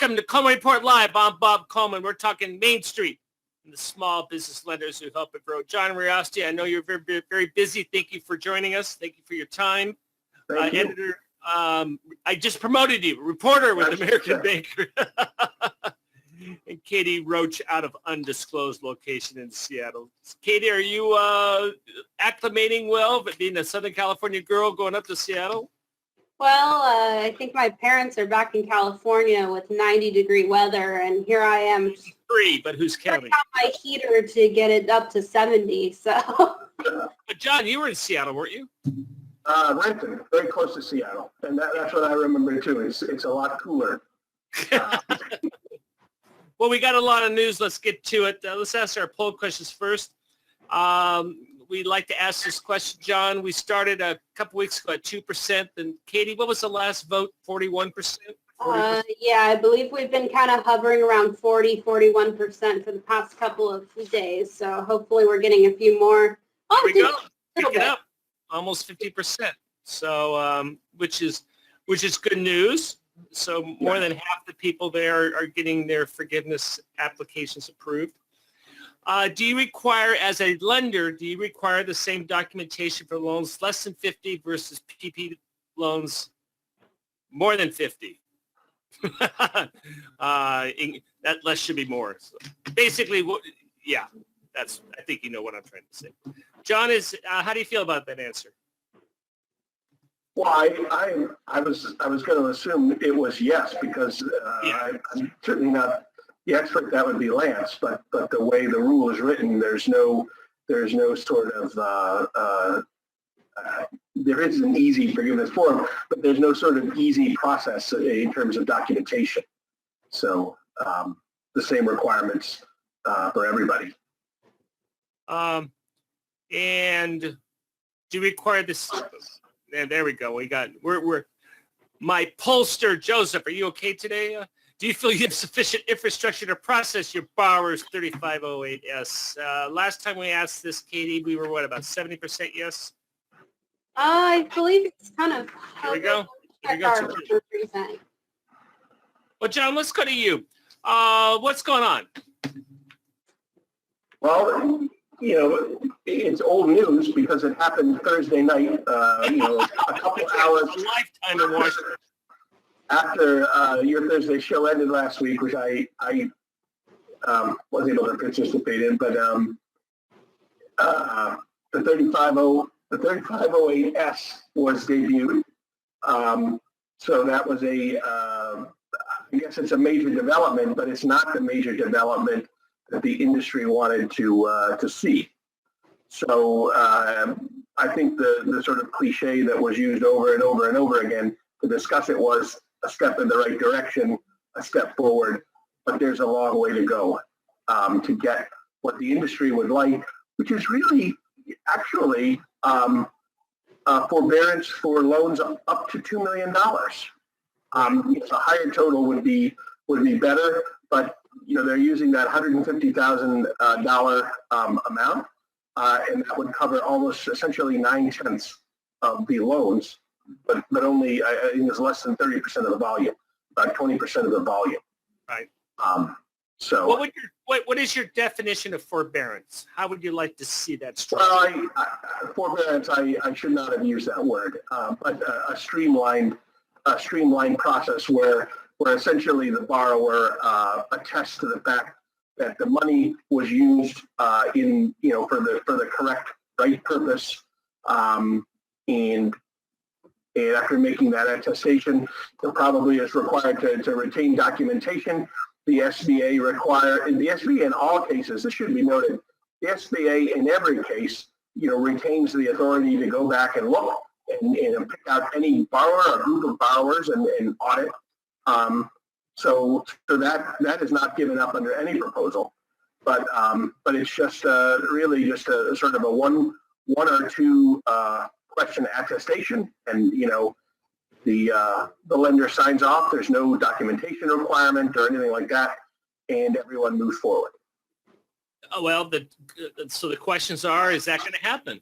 Welcome to Coleman Report Live. I'm Bob Coleman. We're talking Main Street and the small business lenders who help it grow. John Riosty, I know you're very, very busy. Thank you for joining us. Thank you for your time. Thank you. Editor, I just promoted you, reporter with American Banker. And Katie Roach out of undisclosed location in Seattle. Katie, are you acclimating well, but being a Southern California girl going up to Seattle? Well, I think my parents are back in California with 90-degree weather, and here I am. But who's counting? I got my heater to get it up to 70, so. But John, you were in Seattle, weren't you? Renton, very close to Seattle, and that's what I remember too. It's a lot cooler. Well, we got a lot of news. Let's get to it. Let's ask our poll questions first. We'd like to ask this question, John. We started a couple weeks ago at 2%. And Katie, what was the last vote? 41%? Yeah, I believe we've been kind of hovering around 41% for the past couple of days. So hopefully we're getting a few more. There we go. Pick it up. Almost 50%. So, which is good news. So more than half the people there are getting their forgiveness applications approved. Do you require, as a lender, the same documentation for loans less than 50 versus PP loans more than 50? That less should be more. So basically, yeah, I think you know what I'm trying to say. John, how do you feel about that answer? Well, I was going to assume it was yes, because I'm certainly not the expert. That would be Lance, but the way the rule is written, there's no sort of there is an easy forgiveness form, but there's no sort of easy process in terms of documentation. So the same requirements for everybody. And do you require this? There we go. We're my pollster, Joseph. Are you okay today? Do you feel you have sufficient infrastructure to process your borrower's 3508S? Last time we asked this, Katie, we were about 70% yes? I believe it's kind of. Here we go. Well, John, let's go to you. What's going on? Well, it's old news because it happened Thursday night, a couple hours. A lifetime in Washington. After your Thursday show ended last week, which I wasn't able to participate in, but the 3508S was debuted. So that was I guess it's a major development, but it's not the major development that the industry wanted to see. So I think the sort of cliche that was used over and over and over again to discuss it was a step in the right direction, a step forward, but there's a long way to go to get what the industry would like, which is really actually forbearance for loans up to $2 million. A higher total would be better, but they're using that $150,000 amount, and that would cover almost essentially 9/10 of the loans, but only I think it's less than 30% of the volume, about 20% of the volume. Right. So what is your definition of forbearance? How would you like to see that structured? Well, forbearance, I should not have used that word, but a streamlined process where essentially the borrower attests to the fact that the money was used for the correct right purpose, and after making that attestation, it probably is required to retain documentation. The SBA in all cases, this should be noted, the SBA in every case, retains the authority to go back and look and pick out any borrower or group of borrowers and audit. So that is not given up under any proposal, but it's just really just a sort of a one or two question attestation, and the lender signs off. There's no documentation requirement or anything like that, and everyone moves forward. Oh, well, so the questions are: is that going to happen?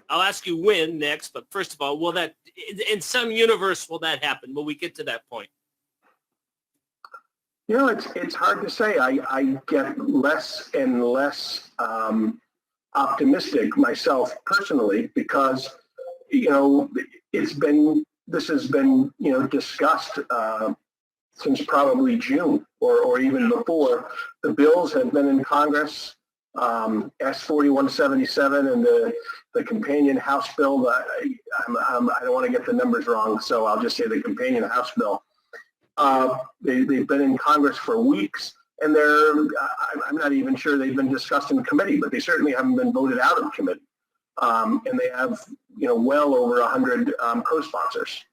I'll ask you when next, but first of all, will that in some universe will that happen? Will we get to that point? It's hard to say. I get less and less optimistic myself personally because, this has been, discussed since probably June or even before. The bills have been in Congress, S-4177 and the companion House bill. I don't want to get the numbers wrong, so I'll just say the companion House bill. They've been in Congress for weeks, and I'm not even sure they've been discussed in committee, but they certainly haven't been voted out of committee. And they have, well over 100 co-sponsors.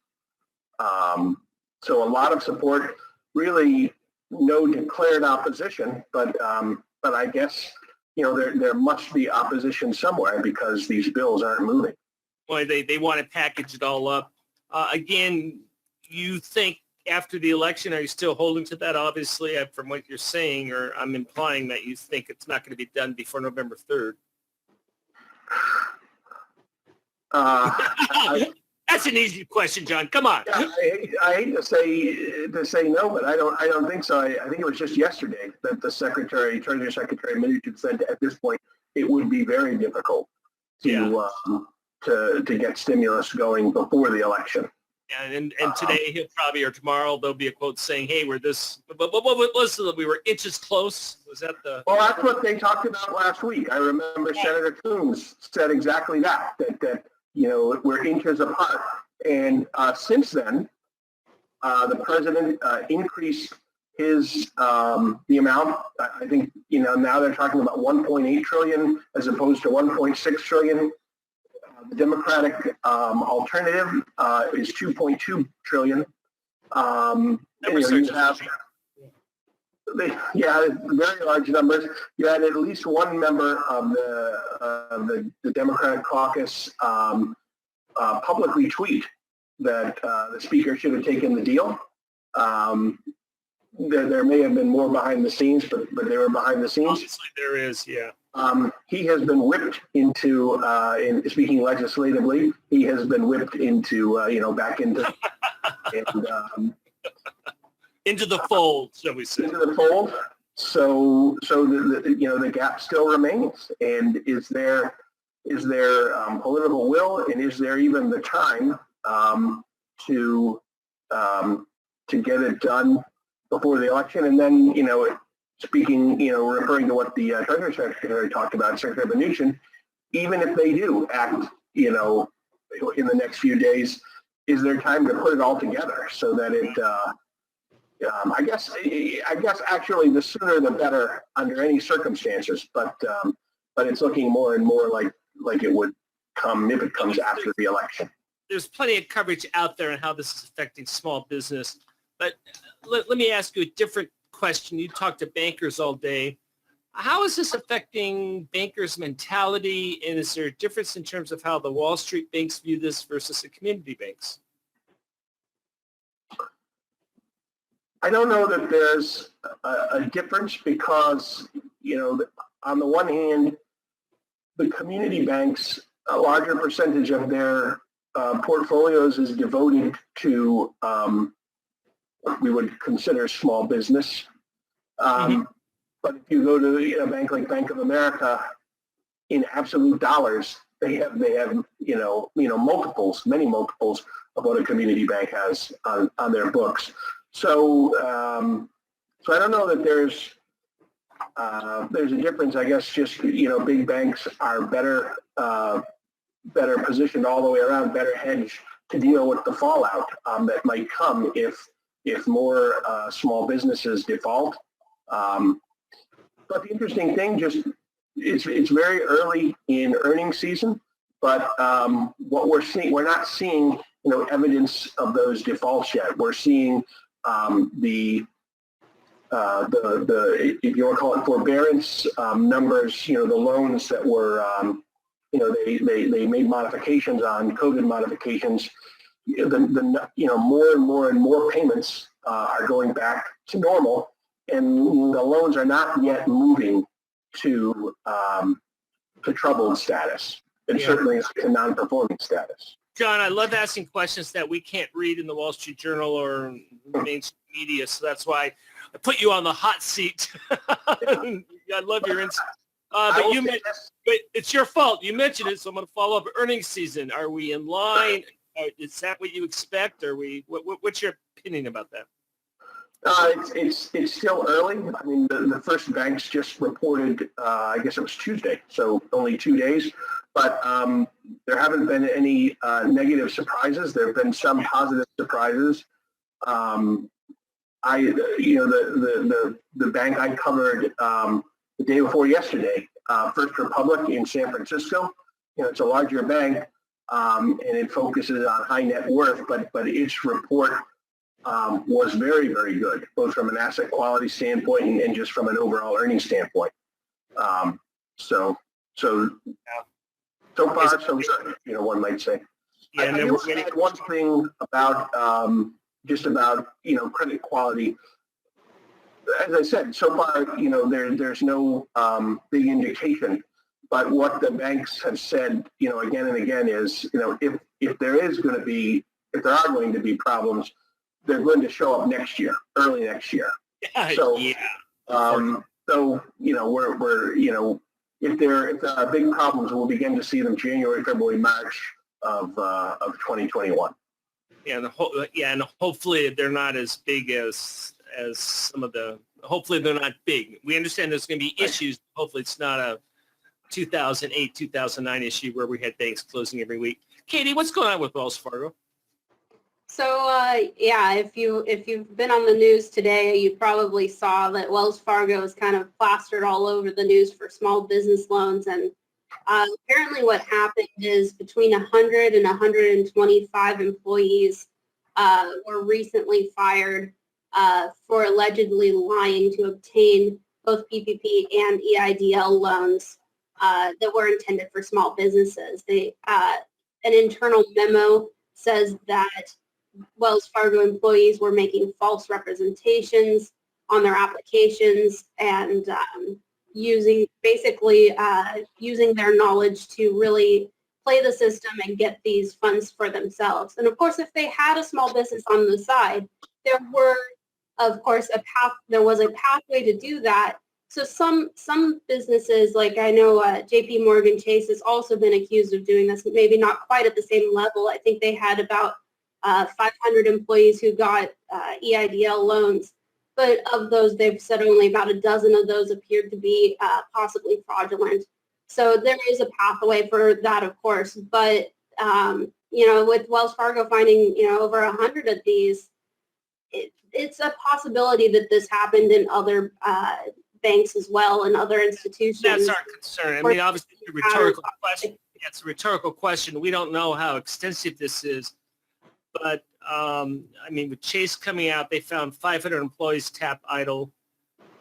So a lot of support, really no declared opposition, but I guess, there must be opposition somewhere because these bills aren't moving. Well, they want to package it all up. Again, you think after the election, are you still holding to that? Obviously, from what you're saying, or I'm implying that you think it's not going to be done before November 3rd. That's an easy question, John. Come on. Yeah, I hate to say no, but I don't think so. I think it was just yesterday that the Treasury Secretary Mnuchin said at this point it would be very difficult to get stimulus going before the election. And today he'll probably, or tomorrow there'll be a quote saying, "Hey, we're this." But what was it? We were inches close. Was that the? Well, that's what they talked about last week. I remember Senator Coons said exactly that we're inches apart. And since then, the president increased his the amount. I think now they're talking about 1.8 trillion as opposed to 1.6 trillion. The Democratic alternative is 2.2 trillion. You have, very large numbers. You had at least one member of the Democratic caucus publicly tweet that the speaker should have taken the deal. There may have been more behind the scenes, but they were behind the scenes. Obviously, there is, yeah. He has been whipped into, in speaking legislatively, he has been whipped into, back into, into the fold, shall we say? Into the fold. So the gap still remains. And is there political will, and is there even the time to get it done before the election? And then, speaking, referring to what the Treasury Secretary talked about, Secretary Mnuchin, even if they do act, in the next few days, is there time to put it all together so that it, I guess actually the sooner the better under any circumstances, but it's looking more and more like it would come if it comes after the election. There's plenty of coverage out there on how this is affecting small business, but let me ask you a different question. You talk to bankers all day. How is this affecting bankers' mentality, and is there a difference in terms of how the Wall Street banks view this versus the community banks? I don't know that there's a difference because, on the one hand, the community banks, a larger percentage of their portfolios is devoted to what we would consider small business. But if you go to a bank like Bank of America, in absolute dollars, they have multiples, many multiples of what a community bank has on their books. So I don't know that there's a difference. I guess just big banks are better positioned all the way around, better hedged to deal with the fallout that might come if more small businesses default. But the interesting thing, it's very early in earnings season, but what we're not seeing evidence of those defaults yet. We're seeing the if you want to call it forbearance numbers, the loans that were they made modifications on COVID modifications. More and more payments are going back to normal, and the loans are not yet moving to troubled status, and certainly to non-performing status. John, I love asking questions that we can't read in the Wall Street Journal or mainstream media, so that's why I put you on the hot seat. I love your insight. But it's your fault. You mentioned it, so I'm going to follow up. Earnings season, are we in line? Is that what you expect? What's your opinion about that? It's still early. I mean, the first banks just reported, I guess it was Tuesday, so only 2 days. But there haven't been any negative surprises. There have been some positive surprises. The bank I covered the day before yesterday, First Republic in San Francisco. It's a larger bank, and it focuses on high net worth, but its report was very, very good, both from an asset quality standpoint and just from an overall earnings standpoint. So far, so good, one might say. Yeah, I will add one thing about credit quality. As I said, so far, there's no big indication. But what the banks have said, again and again is, if there are going to be problems, they're going to show up next year, early next year. So, if there are big problems, we'll begin to see them January, February, March of 2021. Yeah, and hopefully they're not as big as some of the. Hopefully they're not big. We understand there's going to be issues. Hopefully it's not a 2008, 2009 issue where we had banks closing every week. Katie, what's going on with Wells Fargo? So if you've been on the news today, you probably saw that Wells Fargo is kind of plastered all over the news for small business loans. And apparently what happened is between 100 and 125 employees were recently fired for allegedly lying to obtain both PPP and EIDL loans that were intended for small businesses. An internal memo says that Wells Fargo employees were making false representations on their applications and using their knowledge to really play the system and get these funds for themselves. And of course, if they had a small business on the side, there was a pathway to do that. So some businesses, like I know JP Morgan Chase has also been accused of doing this, maybe not quite at the same level. I think they had about 500 employees who got EIDL loans, but of those, they've said only about a dozen of those appeared to be possibly fraudulent. So there is a pathway for that, of course, but with Wells Fargo finding over 100 of these, it's a possibility that this happened in other banks as well and other institutions. That's our concern. I mean, obviously, it's a rhetorical question. Yeah, it's a rhetorical question. We don't know how extensive this is. But, with Chase coming out, they found 500 employees tap idle,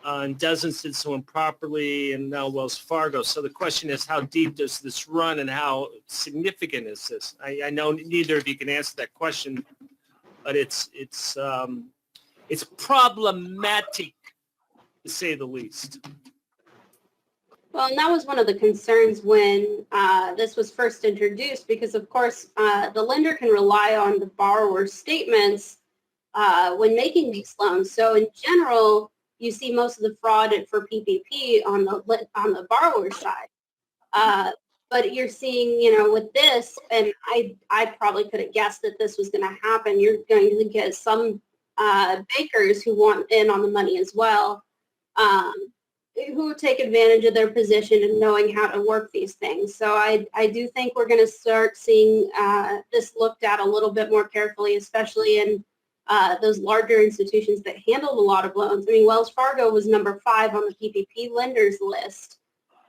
and dozens did so improperly, and now Wells Fargo. So the question is, how deep does this run, and how significant is this? I know neither of you can answer that question, but it's problematic, to say the least. Well, and that was one of the concerns when this was first introduced, because of course the lender can rely on the borrower's statements when making these loans. So in general, you see most of the fraud for PPP on the borrower's side. But you're seeing, with this, and I probably could have guessed that this was going to happen. You're going to get some bankers who want in on the money as well. Who take advantage of their position and knowing how to work these things. So I do think we're going to start seeing this looked at a little bit more carefully, especially in those larger institutions that handled a lot of loans. I mean, Wells Fargo was number 5 on the PPP lenders list,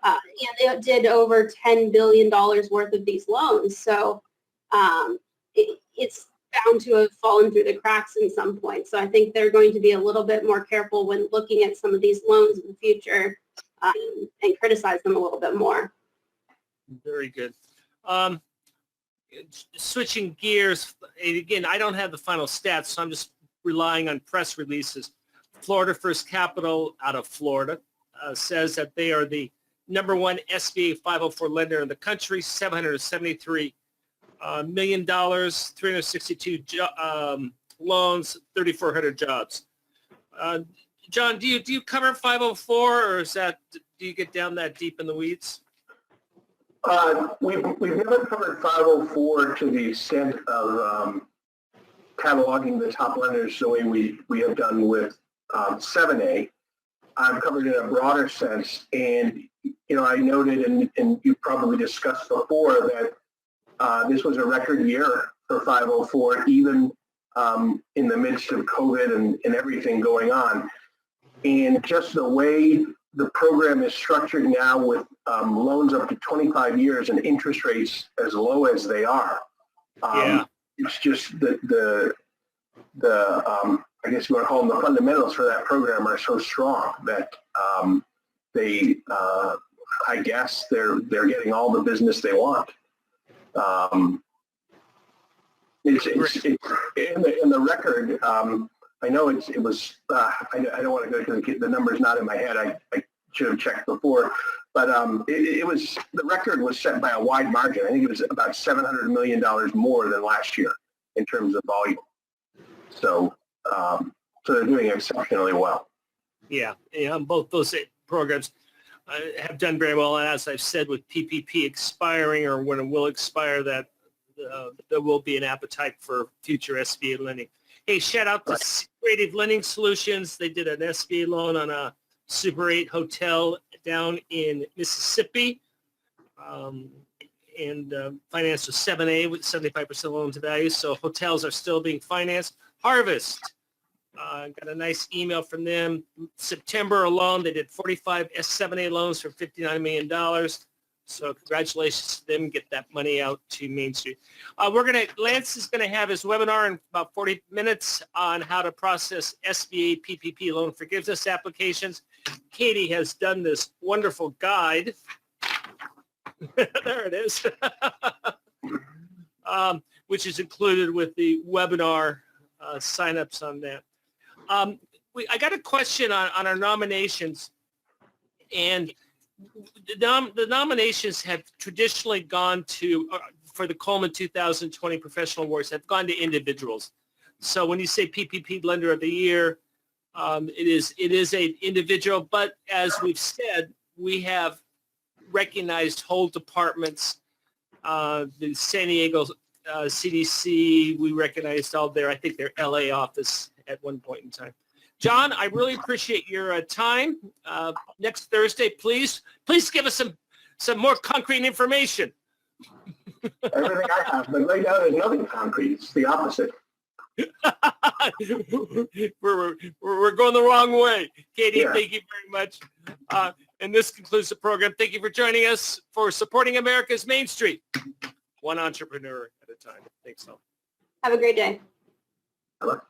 and they did over $10 billion worth of these loans. So it's bound to have fallen through the cracks in some point. So I think they're going to be a little bit more careful when looking at some of these loans in the future and criticize them a little bit more. Very good. Switching gears, again, I don't have the final stats, so I'm just relying on press releases. Florida First Capital out of Florida says that they are the number 1 SBA 504 lender in the country, $773 million, 362 loans, 3,400 jobs. John, do you cover 504, or is that, do you get down that deep in the weeds? We've never covered 504 to the extent of cataloging the top lenders the way we have done with 7A. I've covered it in a broader sense, and I noted, and you probably discussed before, that this was a record year for 504, even in the midst of COVID and everything going on. And just the way the program is structured now with loans up to 25 years and interest rates as low as they are, it's just the I guess you want to call them the fundamentals for that program are so strong that they, I guess they're getting all the business they want. It's in the record. I know it was. I don't want to go to the numbers not in my head. I should have checked before, but it was, the record was set by a wide margin. I think it was about $700 million more than last year in terms of volume. So they're doing exceptionally well. Yeah, both those programs have done very well. And as I've said, with PPP expiring, or when it will expire, that there will be an appetite for future SBA lending. Hey, shout out to Creative Lending Solutions. They did an SBA loan on a Super 8 hotel down in Mississippi, and financed with 7A with 75% loan to value. So hotels are still being financed. Harvest, got a nice email from them. September alone, they did 45 S7A loans for $59 million. So congratulations to them. Get that money out to Main Street. Lance is gonna have his webinar in about 40 minutes on how to process SBA PPP loan forgiveness applications. Katie has done this wonderful guide. There it is, which is included with the webinar signups on that. I got a question on our nominations, and the nominations have traditionally gone to, for the Coleman 2020 Professional Awards, have gone to individuals. So when you say PPP Lender of the Year, it is an individual, but as we've said, we have recognized whole departments. The San Diego CDC, we recognized all their, I think their LA office at one point in time. John, I really appreciate your time. Next Thursday, please give us some more concrete information. Everything I have, but right now there's nothing concrete. It's the opposite. we're going the wrong way. Katie, yeah. Thank you very much. And this concludes the program. Thank you for joining us for Supporting America's Main Street, one entrepreneur at a time. Thanks all. Have a great day. Hello.